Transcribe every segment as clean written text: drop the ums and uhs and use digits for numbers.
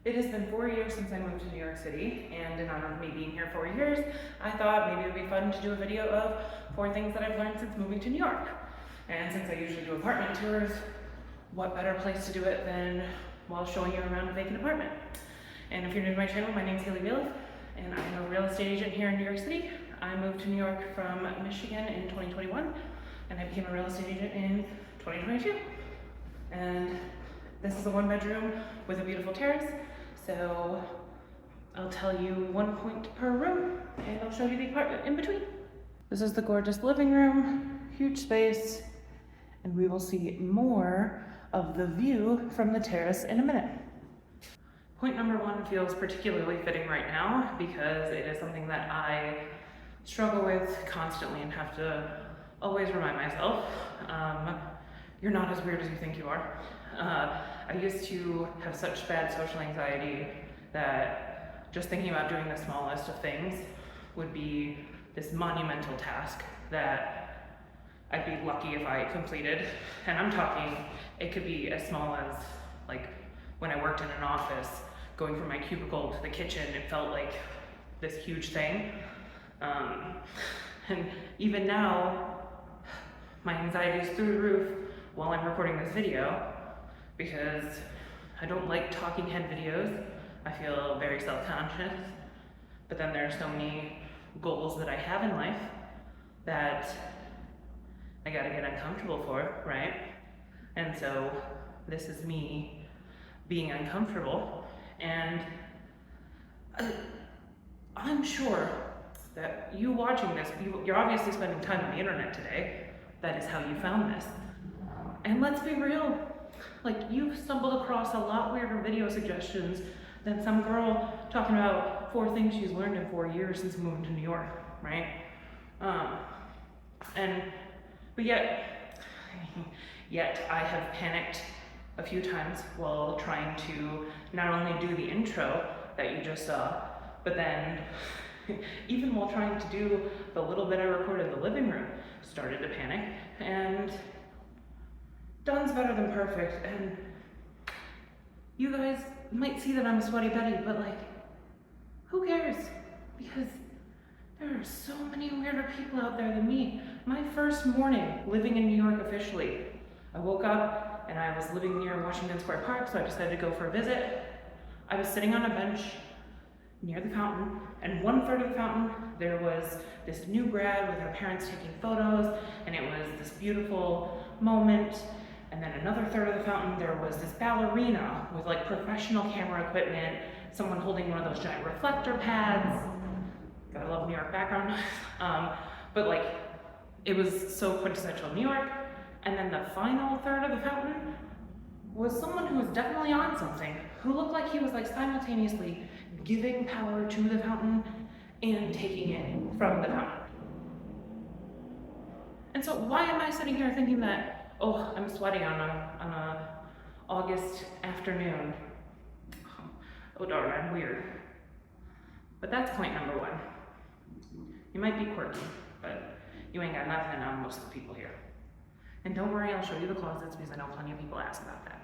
It has been 4 years since I moved to New York City, and in honor of me being here 4 years, I thought maybe it would be fun to do a video of 4 things that I've learned since moving to New York. And since I usually do apartment tours, what better place to do it than while showing you around a vacant apartment? And if you're new to my channel, my name is Haley Bailiff, and I'm a real estate agent here in New York City. I moved to New York from Michigan in 2021, and I became a real estate agent in 2022. And this is a 1-bedroom with a beautiful terrace. So I'll tell you 1 point per room, and I'll show you the apartment in between. This is the gorgeous living room, huge space, and we will see more of the view from the terrace in a minute. Point number 1 feels particularly fitting right now because it is something that I struggle with constantly and have to always remind myself. You're not as weird as you think you are. I used to have such bad social anxiety that just thinking about doing the smallest of things would be this monumental task that I'd be lucky if I completed. And I'm talking, it could be as small as like when I worked in an office, going from my cubicle to the kitchen, it felt like this huge thing. And even now, my anxiety is through the roof while I'm recording this video because I don't like talking head videos. I feel very self-conscious, but then there are so many goals that I have in life that I gotta get uncomfortable for, right? And so this is me being uncomfortable, and I'm sure that you watching this, you're obviously spending time on the internet today. That is how you found this. And let's be real, like you've stumbled across a lot weirder video suggestions than some girl talking about 4 things she's learned in 4 years since moving to New York, right? But yet I have panicked a few times while trying to not only do the intro that you just saw, but then even while trying to do the little bit I recorded in the living room, started to panic. And done's better than perfect, and you guys might see that I'm a sweaty Betty, but like, who cares? Because there are so many weirder people out there than me. My first morning living in New York officially, I woke up and I was living near Washington Square Park, so I decided to go for a visit. I was sitting on a bench near the fountain, and 1/3 of the fountain, there was this new grad with her parents taking photos, and it was this beautiful moment. And then another 1/3 of the fountain, there was this ballerina with like professional camera equipment, someone holding one of those giant reflector pads. Gotta love New York background. But like, it was so quintessential New York. And then the final 1/3 of the fountain was someone who was definitely on something, who looked like he was like simultaneously giving power to the fountain and taking it from the fountain. And so why am I sitting here thinking that, oh, I'm sweating on a August afternoon? Oh darn, I'm weird. But that's point number 1. You might be quirky, but you ain't got nothing on most of the people here. And don't worry, I'll show you the closets because I know plenty of people ask about that.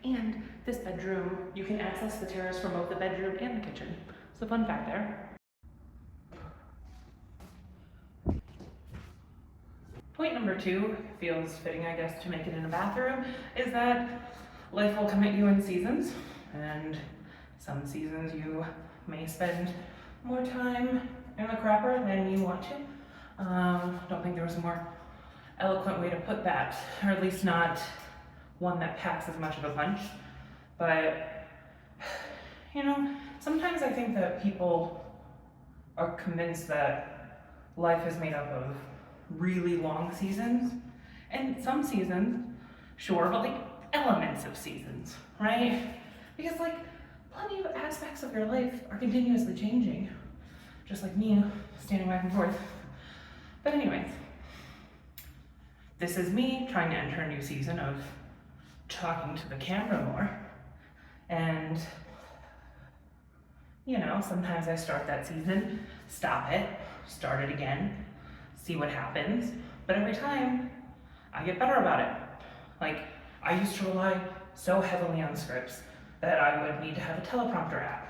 And this bedroom, you can access the terrace from both the bedroom and the kitchen. So fun fact there. Point number 2 feels fitting, I guess, to make it in a bathroom, is that life will come at you in seasons, and some seasons you may spend more time in the crapper than you want to. Don't think there was a more eloquent way to put that, or at least not one that packs as much of a punch. But, you know, sometimes I think that people are convinced that life is made up of really long seasons, and some seasons, sure, but like elements of seasons, right? Because like plenty of aspects of your life are continuously changing, just like me standing back and forth. But anyways, this is me trying to enter a new season of talking to the camera more. And you know, sometimes I start that season, stop it, start it again, see what happens. But every time I get better about it. Like, I used to rely so heavily on scripts that I would need to have a teleprompter app.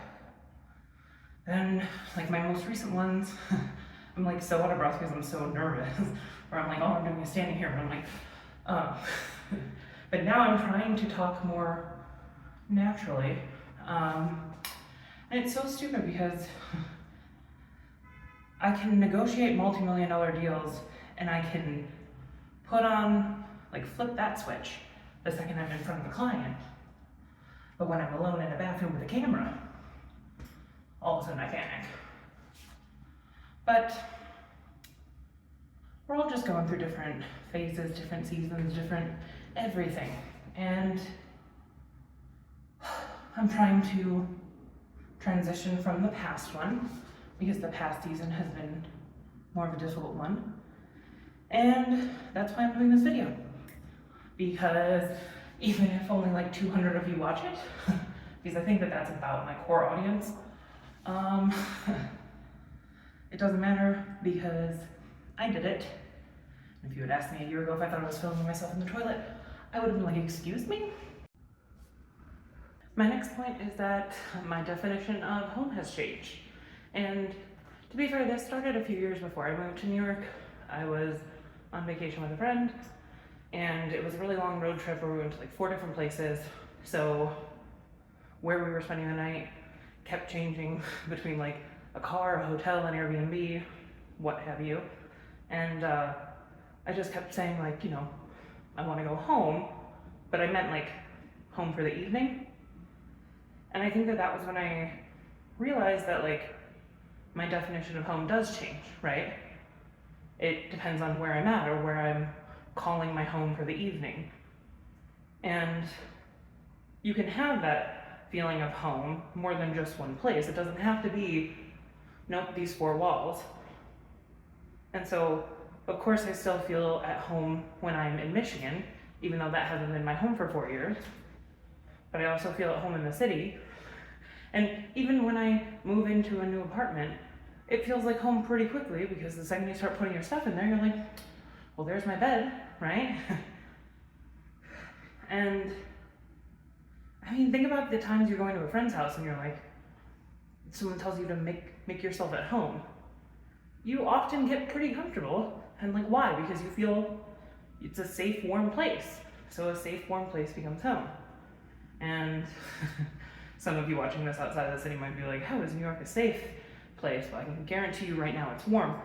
And like my most recent ones, I'm like so out of breath because I'm so nervous, where I'm like, all I'm doing is standing here, but I'm like, but now I'm trying to talk more naturally. And it's so stupid because I can negotiate multi-million-dollar deals and I can put on, like flip that switch the second I'm in front of a client. But when I'm alone in a bathroom with a camera, all of a sudden I panic. But we're all just going through different phases, different seasons, different everything. And I'm trying to transition from the past one because the past season has been more of a difficult one. And that's why I'm doing this video. Because even if only like 200 of you watch it, because I think that that's about my core audience, it doesn't matter because I did it. If you had asked me a year ago if I thought I was filming myself in the toilet, I would have been like, excuse me? My next point is that my definition of home has changed. And to be fair, this started a few years before I moved to New York. I was on vacation with a friend, and it was a really long road trip where we went to like 4 different places. So where we were spending the night kept changing between like a car, a hotel, an Airbnb, what have you. And I just kept saying like, you know, I want to go home, but I meant like home for the evening. And I think that that was when I realized that like my definition of home does change, right? It depends on where I'm at or where I'm calling my home for the evening. And you can have that feeling of home more than just one place. It doesn't have to be, nope, these 4 walls. And so, of course, I still feel at home when I'm in Michigan, even though that hasn't been my home for 4 years. But I also feel at home in the city. And even when I move into a new apartment, it feels like home pretty quickly because the second you start putting your stuff in there, you're like, well, there's my bed, right? And I mean, think about the times you're going to a friend's house and you're like, someone tells you to make yourself at home. You often get pretty comfortable. And like, why? Because you feel it's a safe, warm place. So a safe, warm place becomes home. And some of you watching this outside of the city might be like, how is New York a safe place? Well, I can guarantee you right now it's warm.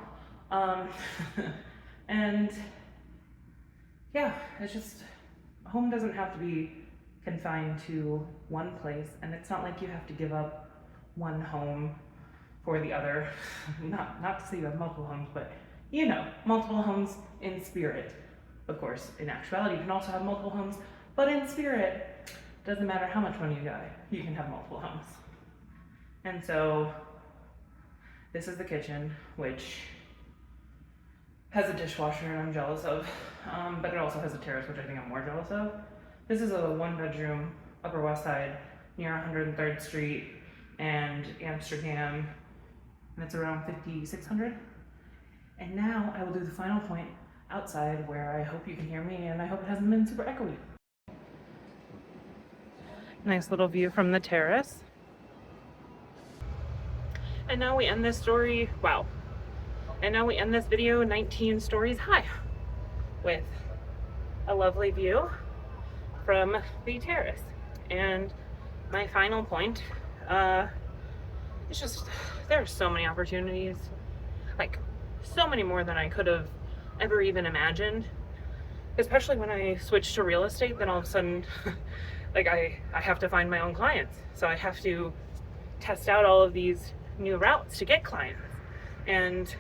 And yeah, it's just, home doesn't have to be confined to one place, and it's not like you have to give up one home for the other. Not to say you have multiple homes, but you know, multiple homes in spirit. Of course, in actuality, you can also have multiple homes, but in spirit, doesn't matter how much money you got, you can have multiple homes. And so, this is the kitchen, which has a dishwasher and I'm jealous of, but it also has a terrace, which I think I'm more jealous of. This is a 1-bedroom, Upper West Side, near 103rd Street and Amsterdam, and it's around 5,600. And now I will do the final point outside where I hope you can hear me and I hope it hasn't been super echoey. Nice little view from the terrace. And now we end this story, wow. And now we end this video 19 stories high with a lovely view from the terrace. And my final point, it's just, there are so many opportunities, like so many more than I could have ever even imagined. Especially when I switched to real estate, then all of a sudden, like I have to find my own clients. So I have to test out all of these new routes to get clients. And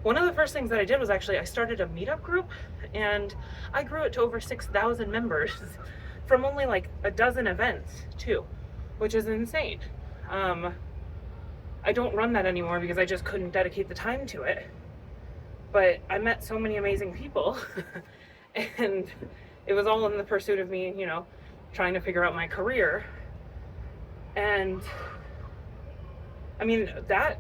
one of the first things that I did was actually I started a meetup group, and I grew it to over 6,000 members from only like a dozen events too, which is insane. I don't run that anymore because I just couldn't dedicate the time to it. But I met so many amazing people and it was all in the pursuit of me, you know, trying to figure out my career. And I mean, that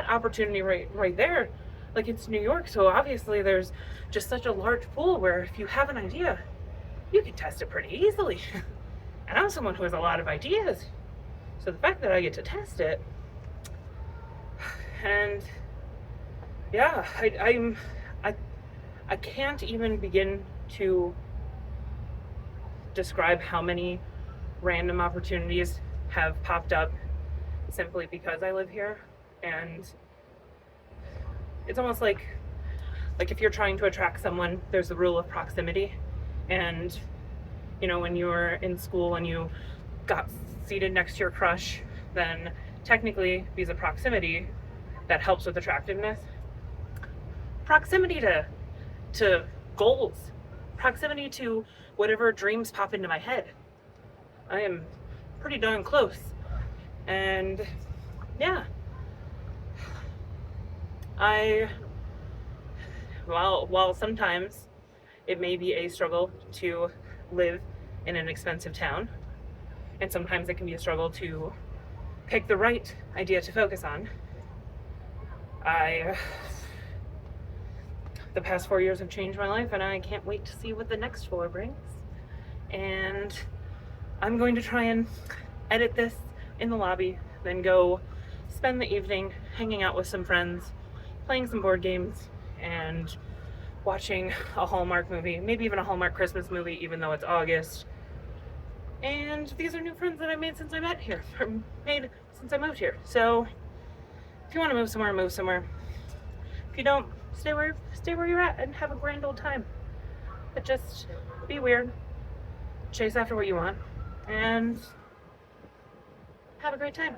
opportunity right there, like it's New York, so obviously there's just such a large pool where if you have an idea, you can test it pretty easily. And I'm someone who has a lot of ideas. So the fact that I get to test it, and yeah, I can't even begin to describe how many random opportunities have popped up simply because I live here. And it's almost like if you're trying to attract someone, there's the rule of proximity. And you know, when you were in school and you got seated next to your crush, then technically because of proximity, that helps with attractiveness. Proximity to goals, proximity to whatever dreams pop into my head. I am pretty darn close. And yeah, while sometimes it may be a struggle to live in an expensive town, and sometimes it can be a struggle to pick the right idea to focus on, the past 4 years have changed my life, and I can't wait to see what the next 4 brings. And I'm going to try and edit this in the lobby, then go spend the evening hanging out with some friends, playing some board games, and watching a Hallmark movie, maybe even a Hallmark Christmas movie, even though it's August. And these are new friends that I made since I moved here. So if you want to move somewhere, move somewhere. If you don't, stay where you're at and have a grand old time. But just be weird, chase after what you want, and have a great time.